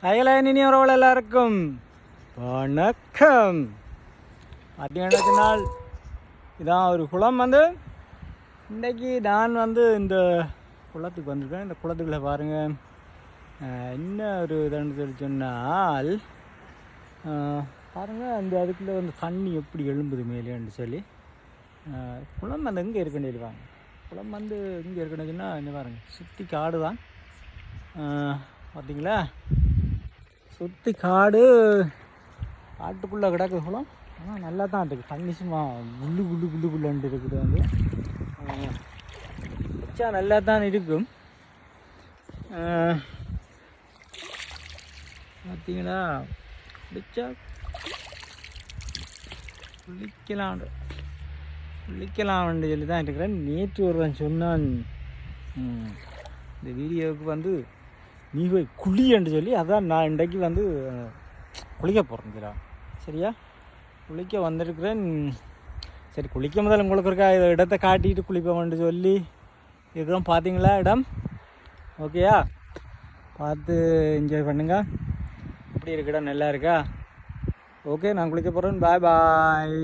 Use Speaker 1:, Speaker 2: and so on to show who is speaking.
Speaker 1: அயலாயினி உறவுகள் எல்லாருக்கும் வணக்கம். பார்த்தீங்கன்னா நாள் இதான் ஒரு குளம் இன்றைக்கி நான் இந்த குளத்துக்கு வந்திருக்கேன். இந்த குளத்துக்குள்ளே பாருங்கள் என்ன ஒரு இதுன்னு சொல்லி சொன்னால் பாருங்கள் அதுக்குள்ளே தண்ணி எப்படி எழும்புது மேலேன்னு சொல்லி குளம் எங்கே இருக்குன்னு வாங்க. குளம் இங்கே இருக்குன்னு என்ன பாருங்கள், சுற்றி காடு தான். பார்த்தீங்களா, சுற்றி காடு, காட்டுக்குள்ளே கிடக்கு குளம். ஆனால் நல்லா தான் இருக்குது. தண்ணி சும்மா புல்லுண்டு இருக்குது. வச்சா நல்லா தான் இருக்கும். பார்த்தீங்களா, வச்சா குளிக்கலாம்னு சொல்லி தான் இருக்கிறேன். நேற்று ஒருவன் சொன்னான் இந்த வீடியோவுக்கு நீ போய் குளின்னு சொல்லி, அதான் நான் இன்றைக்கு குளிக்க போகிறேன். சரியா, குளிக்க வந்திருக்கிறேன். சரி, குளிக்க முதல்ல உங்களுக்கு இருக்கா இடத்த காட்டிட்டு குளிப்போம்னு சொல்லி இதுதான். பார்த்தீங்களா இடம்? ஓகேயா, பார்த்து என்ஜாய் பண்ணுங்க. எப்படி இருக்கு இடம்? நல்லா இருக்கா? ஓகே, நான் குளிக்க போகிறேன். பாய் பாய்.